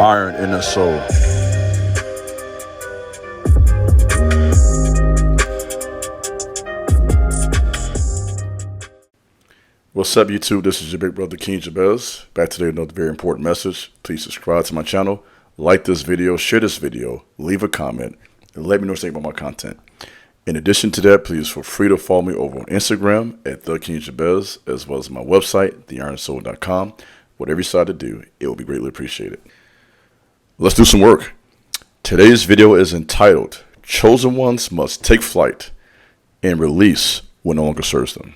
iron in their soul. What's up, YouTube? This is your big brother, King Jabez. Back today with another very important message. Please subscribe to my channel, like this video, share this video, leave a comment, and let me know what you think about my content. In addition to that, please feel free to follow me over on Instagram at The King Jabez, as well as my website, theironsoul.com. Whatever you decide to do, it will be greatly appreciated. Let's do some work. Today's video is entitled, Chosen Ones Must Take Flight and Release What No Longer Serves Them.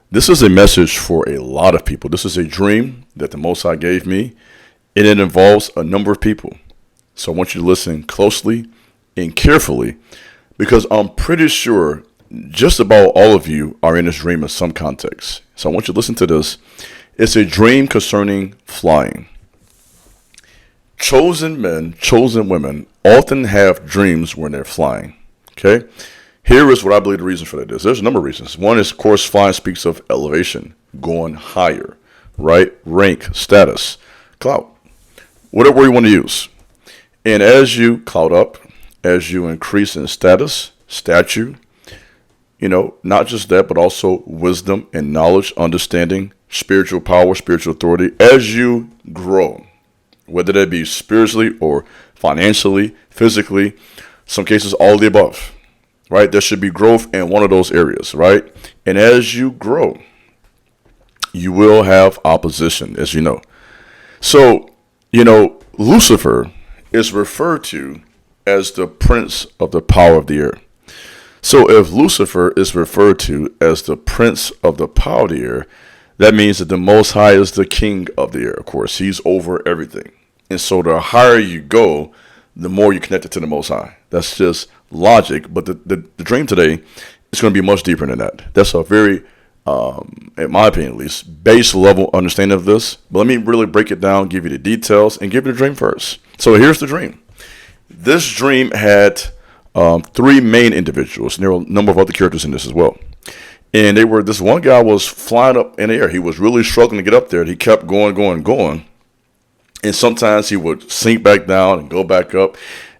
This is a message for a lot of people. This is a dream that the Most High gave me, and it involves a number of people. So I want you to listen closely and carefully, because I'm pretty sure just about all of you are in this dream in some context. So I want you to listen to this. It's a dream concerning flying. Chosen men, chosen women often have dreams when they're flying. Okay? Here is what I believe the reason for that is. There's a number of reasons. One is, of course, flying speaks of elevation, going higher, right? Rank, status, clout, whatever you want to use. And as you clout up, as you increase in status, stature, not just that, but also wisdom and knowledge, understanding, spiritual power, spiritual authority, as you grow, whether that be spiritually or financially, physically, some cases, all of the above. Right? There should be growth in one of those areas, right? And as you grow, you will have opposition, as you know. So, Lucifer is referred to as the prince of the power of the air. So if Lucifer is referred to as the prince of the power of the air, that means that the Most High is the king of the air, of course. He's over everything. And so the higher you go, the more you're connected to the Most High. That's just logic, but the dream today is going to be much deeper than that. That's a very, in my opinion at least, base level understanding of this. But let me really break it down, give you the details, and give you the dream first. So here's the dream. This dream had three main individuals, and there were a number of other characters in this as well. And this one guy was flying up in the air. He was really struggling to get up there. He kept going. And sometimes he would sink back down and go back up.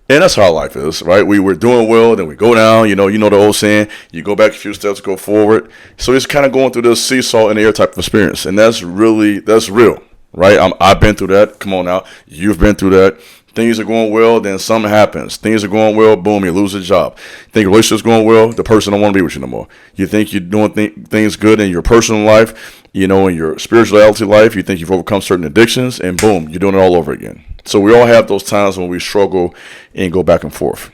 And that's how life is, right? We were doing well, then we go down. You know the old saying, you go back a few steps, go forward. So he's kind of going through this seesaw in the air type of experience. And that's real, right? I've been through that. Come on now. You've been through that. Things are going well, then something happens. Things are going well, boom, you lose a job. Think your relationship's going well, the person don't want to be with you no more. You think you're doing things good in your personal life, in your spirituality life. You think you've overcome certain addictions, and boom, you're doing it all over again. So we all have those times when we struggle and go back and forth.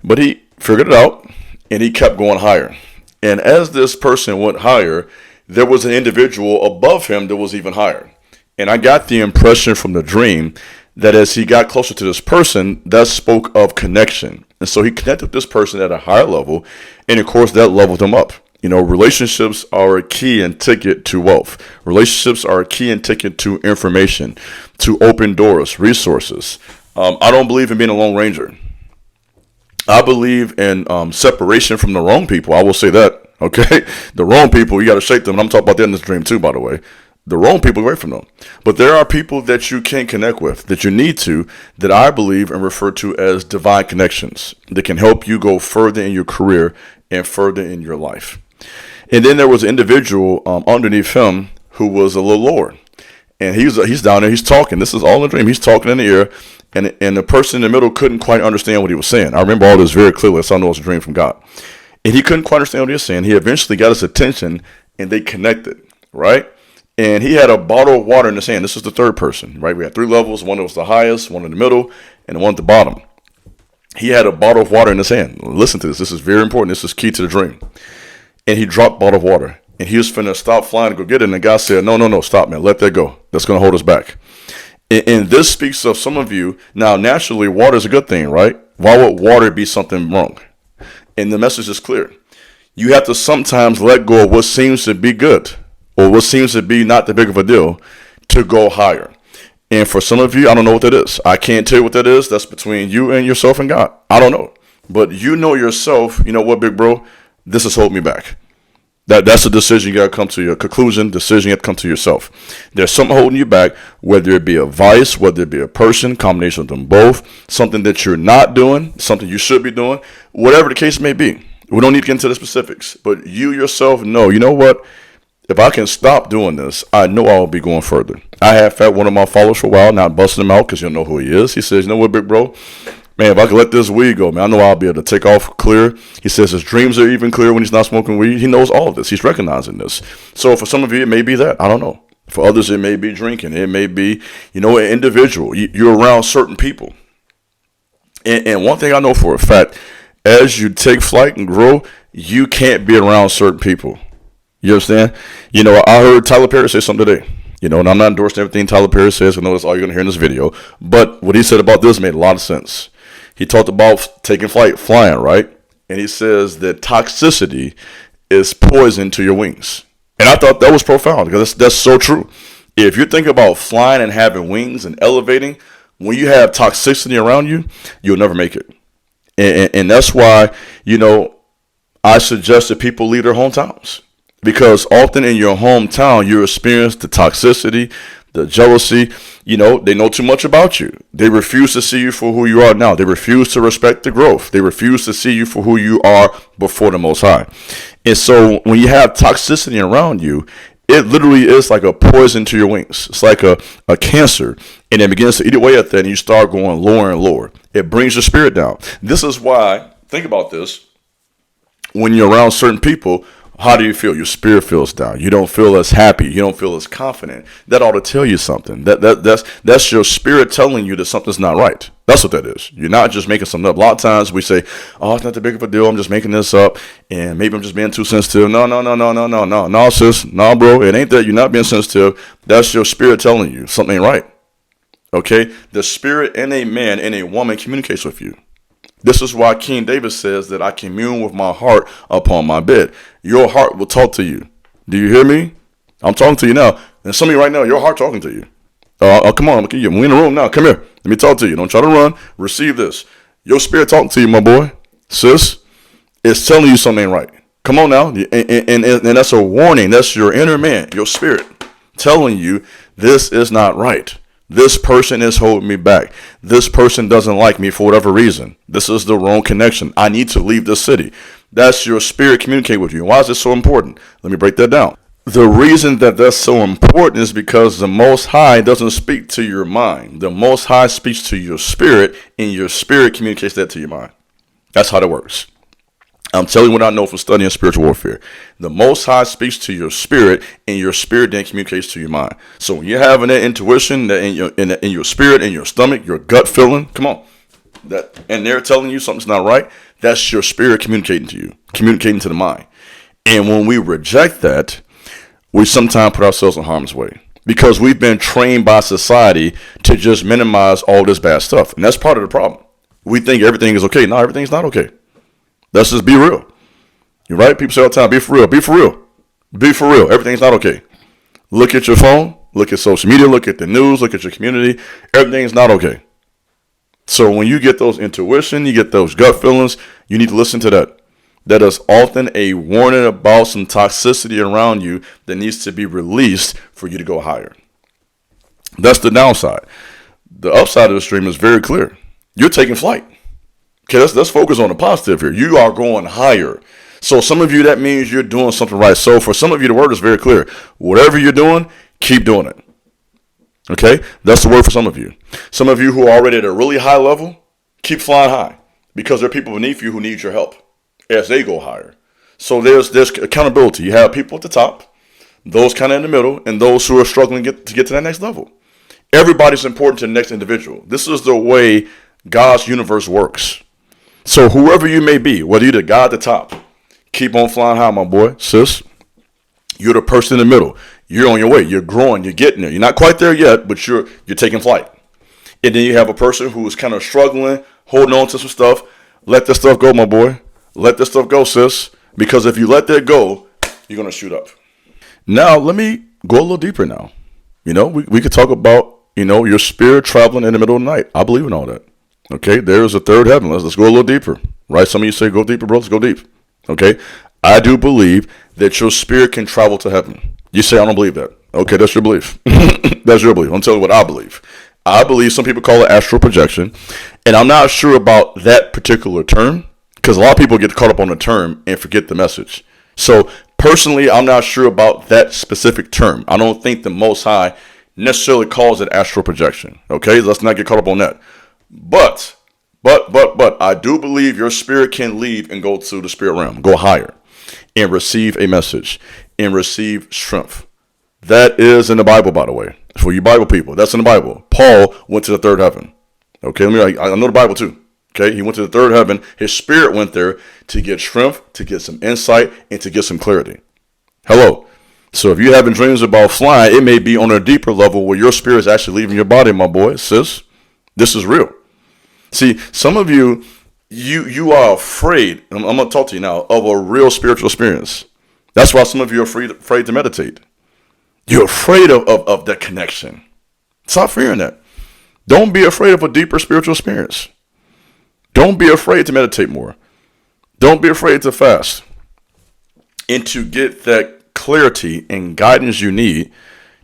But he figured it out, and he kept going higher. And as this person went higher, there was an individual above him that was even higher. And I got the impression from the dream that as he got closer to this person, that spoke of connection. And so he connected with this person at a higher level, and of course that leveled him up. Relationships are a key and ticket to wealth. Relationships are a key and ticket to information, to open doors, resources. I don't believe in being a lone ranger. I believe in separation from the wrong people. I will say that, okay? The wrong people, you got to shake them. And I'm talking about that in this dream too, by the way. The wrong people, away from them. But there are people that you can connect with, that you need to, that I believe and refer to as divine connections, that can help you go further in your career and further in your life. And then there was an individual underneath him who was a little lower. And he's down there, he's talking. This is all in the dream. He's talking in the air, and the person in the middle couldn't quite understand what he was saying. I remember all this very clearly, so I know it's a dream from God. And he couldn't quite understand what he was saying. He eventually got his attention, and they connected, right? And he had a bottle of water in his hand. This is the third person, right? We had three levels. One that was the highest, one in the middle, and one at the bottom. He had a bottle of water in his hand. Listen to this. This is very important. This is key to the dream. And he dropped bottle of water. And he was finna stop flying to go get it. And the guy said, no, stop, man. Let that go. That's going to hold us back. And this speaks of some of you. Now, naturally, water is a good thing, right? Why would water be something wrong? And the message is clear. You have to sometimes let go of what seems to be good, or what seems to be not that big of a deal, to go higher. And for some of you, I don't know what that is. I can't tell you what that is. That's between you and yourself and God. I don't know. But you know yourself, you know what, big bro? This has held me back. That's a decision you got to come to your conclusion, decision you have to come to yourself. There's something holding you back, whether it be a vice, whether it be a person, combination of them both, something that you're not doing, something you should be doing, whatever the case may be. We don't need to get into the specifics, but you yourself know, you know what? If I can stop doing this, I know I'll be going further. I have had one of my followers for a while, not busting him out because you don't know who he is. He says, you know what, big bro? Man, if I can let this weed go, man, I know I'll be able to take off clear. He says his dreams are even clearer when he's not smoking weed. He knows all of this. He's recognizing this. So for some of you, it may be that. I don't know. For others, it may be drinking. It may be, an individual. You're around certain people. And one thing I know for a fact, as you take flight and grow, you can't be around certain people. You understand? I heard Tyler Perry say something today. And I'm not endorsing everything Tyler Perry says. I know that's all you're going to hear in this video. But what he said about this made a lot of sense. He talked about taking flight, flying, right? And he says that toxicity is poison to your wings. And I thought that was profound because that's so true. If you think about flying and having wings and elevating, when you have toxicity around you, you'll never make it. And that's why, I suggest that people leave their hometowns. Because often in your hometown, you experience the toxicity, the jealousy. They know too much about you. They refuse to see you for who you are now. They refuse to respect the growth. They refuse to see you for who you are before the Most High. And so when you have toxicity around you, it literally is like a poison to your wings. It's like a cancer. And it begins to eat away at that, and you start going lower and lower. It brings your spirit down. This is why, think about this, when you're around certain people, how do you feel? Your spirit feels down. You don't feel as happy. You don't feel as confident. That ought to tell you something. That's your spirit telling you that something's not right. That's what that is. You're not just making something up. A lot of times we say, oh, it's not that big of a deal. I'm just making this up. And maybe I'm just being too sensitive. No, sis. No, bro. It ain't that you're not being sensitive. That's your spirit telling you something ain't right. Okay? The spirit in a man and a woman communicates with you. This is why King David says that I commune with my heart upon my bed. Your heart will talk to you. Do you hear me? I'm talking to you now. And some of you right now, your heart talking to you. Come on, we in the room now. Come here. Let me talk to you. Don't try to run. Receive this. Your spirit talking to you, my boy. Sis, it's telling you something ain't right. Come on now. And that's a warning. That's your inner man, your spirit, telling you this is not right. This person is holding me back. This person doesn't like me for whatever reason. This is the wrong connection. I need to leave this city. That's your spirit communicate with you. Why is this so important? Let me break that down. The reason that that's so important is because the Most High doesn't speak to your mind. The Most High speaks to your spirit, and your spirit communicates that to your mind. That's how that works. I'm telling you what I know from studying spiritual warfare. The Most High speaks to your spirit, and your spirit then communicates to your mind. So when you're having that intuition that in your spirit, in your stomach, your gut feeling, come on, and they're telling you something's not right, that's your spirit communicating to you, communicating to the mind. And when we reject that, we sometimes put ourselves in harm's way because we've been trained by society to just minimize all this bad stuff. And that's part of the problem. We think everything is okay. No, everything's not okay. Let's just be real. You're right. People say all the time, be for real. Be for real. Be for real. Everything's not okay. Look at your phone. Look at social media. Look at the news. Look at your community. Everything's not okay. So when you get those intuition, you get those gut feelings, you need to listen to that. That is often a warning about some toxicity around you that needs to be released for you to go higher. That's the downside. The upside of the stream is very clear. You're taking flight. Okay, let's focus on the positive here. You are going higher. So some of you, that means you're doing something right. So for some of you, the word is very clear. Whatever you're doing, keep doing it. Okay, that's the word for some of you. Some of you who are already at a really high level, keep flying high because there are people beneath you who need your help as they go higher. So there's accountability. You have people at the top, those kind of in the middle, and those who are struggling to get to that next level. Everybody's important to the next individual. This is the way God's universe works. So whoever you may be, whether you're the guy at the top, keep on flying high, my boy, sis. You're the person in the middle. You're on your way. You're growing. You're getting there. You're not quite there yet, but you're taking flight. And then you have a person who is kind of struggling, holding on to some stuff. Let this stuff go, my boy. Let this stuff go, sis. Because if you let that go, you're going to shoot up. Now, let me go a little deeper now. We could talk about, your spirit traveling in the middle of the night. I believe in all that. Okay, there's a third heaven. Let's go a little deeper. Right? Some of you say, go deeper, bro. Let's go deep. Okay. I do believe that your spirit can travel to heaven. You say, I don't believe that. Okay, that's your belief. That's your belief. I'm telling you what I believe. I believe some people call it astral projection, and I'm not sure about that particular term because a lot of people get caught up on the term and forget the message. So personally, I'm not sure about that specific term. I don't think the Most High necessarily calls it astral projection. Okay, let's not get caught up on that. But I do believe your spirit can leave and go to the spirit realm, go higher, and receive a message and receive strength. That is in the Bible, by the way. For you Bible people, that's in the Bible. Paul went to the third heaven. Okay, I know the Bible too. Okay, he went to the third heaven. His spirit went there to get strength, to get some insight, and to get some clarity. Hello. So if you're having dreams about flying, it may be on a deeper level where your spirit is actually leaving your body, my boy, sis. This is real. See, some of you are afraid, I'm going to talk to you now, of a real spiritual experience. That's why some of you are afraid to meditate. You're afraid of that connection. Stop fearing that. Don't be afraid of a deeper spiritual experience. Don't be afraid to meditate more. Don't be afraid to fast. And to get that clarity and guidance you need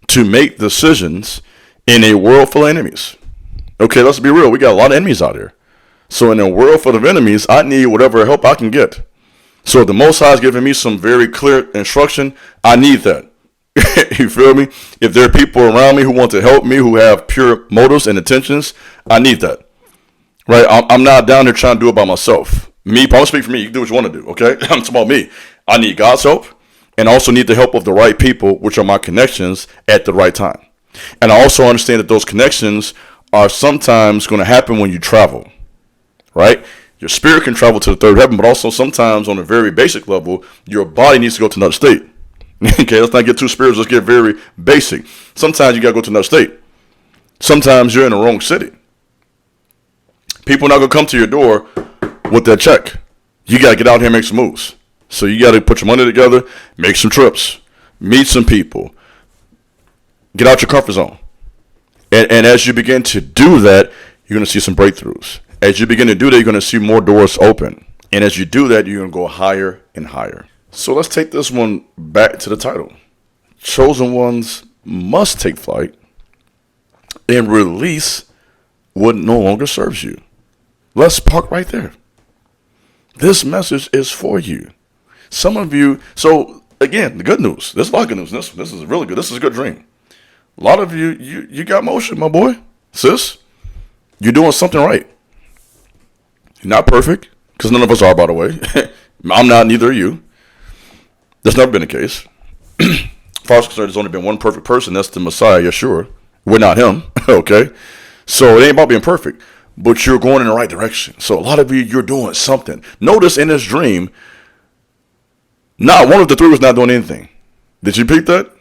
to make decisions in a world full of enemies. Okay, let's be real. We got a lot of enemies out here. So in a world full of enemies, I need whatever help I can get. So the Most High is giving me some very clear instruction. I need that. You feel me? If there are people around me who want to help me, who have pure motives and intentions, I need that. Right? I'm not down there trying to do it by myself. Me, I'm speak for me. You can do what you want to do. Okay? I'm talking about me. I need God's help, and I also need the help of the right people, which are my connections at the right time. And I also understand that those connections are sometimes going to happen when you travel. Right? Your spirit can travel to the third heaven, but also sometimes on a very basic level, your body needs to go to another state. Okay, let's not get too spiritual. Let's get very basic. Sometimes you got to go to another state. Sometimes you're in the wrong city. People are not going to come to your door with that check. You got to get out here and make some moves. So you got to put your money together, make some trips, meet some people, get out your comfort zone. And as you begin to do that, you're going to see some breakthroughs. As you begin to do that, you're going to see more doors open. And as you do that, you're going to go higher and higher. So let's take this one back to the title. Chosen ones must take flight and release what no longer serves you. Let's park right there. This message is for you. Some of you, so again, the good news. There's a lot of good news. This is really good. This is a good dream. A lot of you got motion, my boy. Sis, you're doing something right. You're not perfect, because none of us are, by the way. I'm not, neither are you. That's never been the case. As far as concerned, there's only been one perfect person. That's the Messiah, Yeshua. We're not him, okay? So it ain't about being perfect, but you're going in the right direction. So a lot of you're doing something. Notice in this dream, not one of the three was not doing anything. Did you peep that?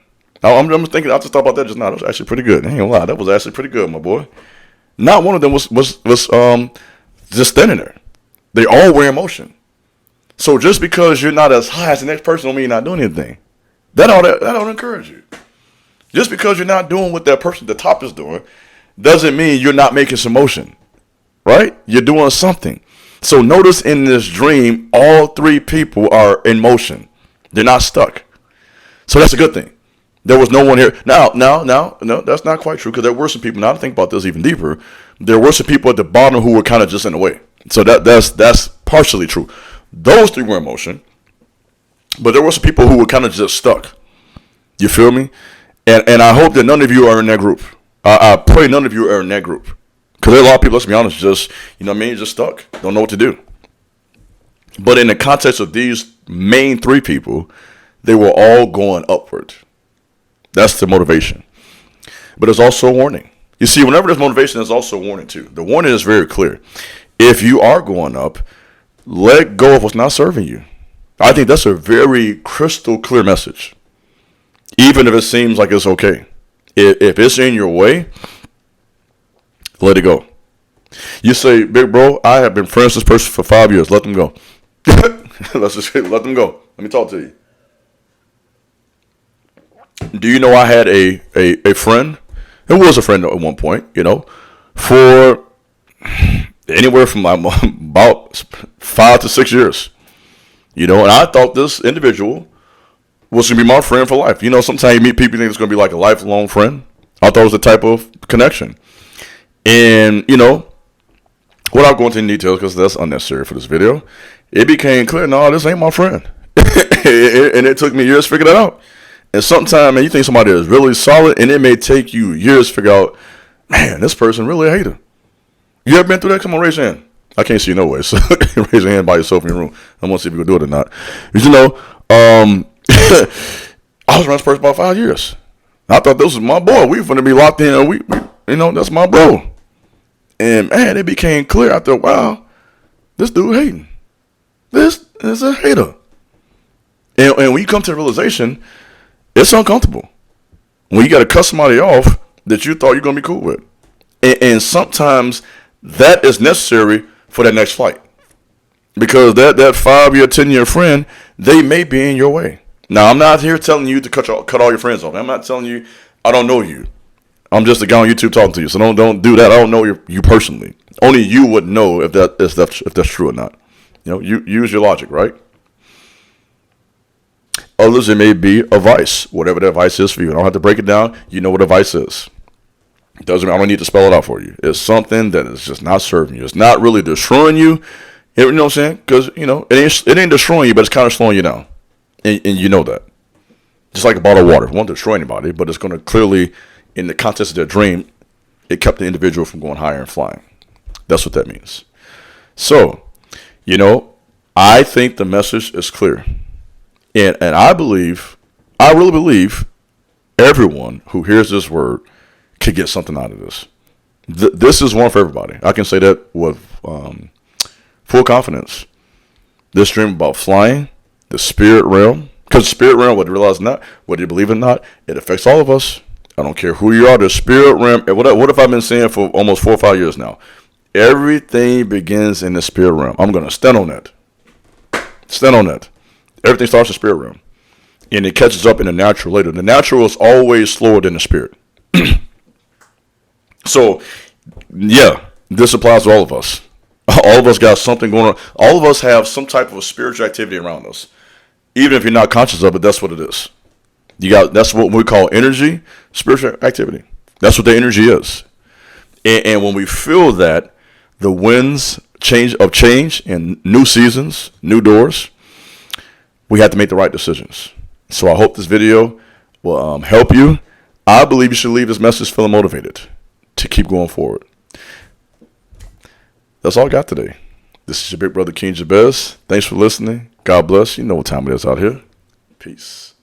I'm thinking, I just thought about that just now. That was actually pretty good. I ain't gonna lie. That was actually pretty good, my boy. Not one of them was just standing there. They all were in motion. So just because you're not as high as the next person don't mean you're not doing anything. That don't encourage you. Just because you're not doing what that person at the top is doing doesn't mean you're not making some motion. Right? You're doing something. So notice in this dream, all three people are in motion. They're not stuck. So that's a good thing. There was no one here. No, that's not quite true, because there were some people, now to think about this even deeper, there were some people at the bottom who were kind of just in the way. So that's partially true. Those three were in motion, but there were some people who were kind of just stuck. You feel me? And I hope that none of you are in that group. I pray none of you are in that group. Because there are a lot of people, let's be honest, just, just stuck. Don't know what to do. But in the context of these main three people, they were all going upward. That's the motivation. But there's also a warning. You see, whenever there's motivation, there's also a warning too. The warning is very clear. If you are going up, let go of what's not serving you. I think that's a very crystal clear message. Even if it seems like it's okay. If it's in your way, let it go. You say, big bro, I have been friends with this person for 5 years. Let them go. Let's just let them go. Let me talk to you. Do you know I had a friend? It was a friend at one point, for anywhere from about 5 to 6 years. You know, and I thought this individual was going to be my friend for life. You know, sometimes you meet people, you think it's going to be like a lifelong friend. I thought it was the type of connection. And, you know, without going into details, because that's unnecessary for this video, it became clear, no, this ain't my friend. And it took me years to figure that out. And sometimes, man, you think somebody is really solid, and it may take you years to figure out, man, this person really a hater. You ever been through that? Come on, raise your hand. I can't see you no way, so raise your hand by yourself in your room. I want to see if you can do it or not. But, you know, I was around this person about 5 years. I thought this was my boy. We were going to be locked in. We, you know, that's my bro. And, man, it became clear. I thought, wow, this dude hating. This is a hater. And when you come to the realization, it's uncomfortable. When you got to cut somebody off that you thought you're going to be cool with. And sometimes that is necessary for that next flight. Because that 5-year, 10-year friend, they may be in your way. Now, I'm not here telling you to cut all your friends off. I'm not telling you I don't know you. I'm just a guy on YouTube talking to you. So don't do that. I don't know you personally. Only you would know if that's true or not. You know, you use your logic, right? Others, it may be a vice, whatever that vice is for you. I don't have to break it down. You know what a vice is. I don't need to spell it out for you. It's something that is just not serving you. It's not really destroying you. You know what I'm saying? Because, you know, it ain't destroying you, but it's kind of slowing you down. And you know that. Just like a bottle of water. It won't destroy anybody, but it's going to clearly, in the context of their dream, it kept the individual from going higher and flying. That's what that means. So, you know, I think the message is clear. And I really believe everyone who hears this word could get something out of this. This is one for everybody. I can say that with full confidence. This dream about flying, the spirit realm, because the spirit realm, whether you realize or not, whether you believe it or not, it affects all of us. I don't care who you are, the spirit realm. What if I've been saying for almost 4 or 5 years now? Everything begins in the spirit realm. I'm going to stand on that. Stand on that. Everything starts in the spirit realm. And it catches up in the natural later. The natural is always slower than the spirit. So, yeah, this applies to all of us. All of us got something going on. All of us have some type of a spiritual activity around us. Even if you're not conscious of it, that's what it is. That's what we call energy, spiritual activity. That's what the energy is. And when we feel that, the winds of change and new seasons, new doors, we have to make the right decisions. So I hope this video will help you. I believe you should leave this message feeling motivated to keep going forward. That's all I got today. This is your big brother, King Jabez. Thanks for listening. God bless. You know what time it is out here. Peace.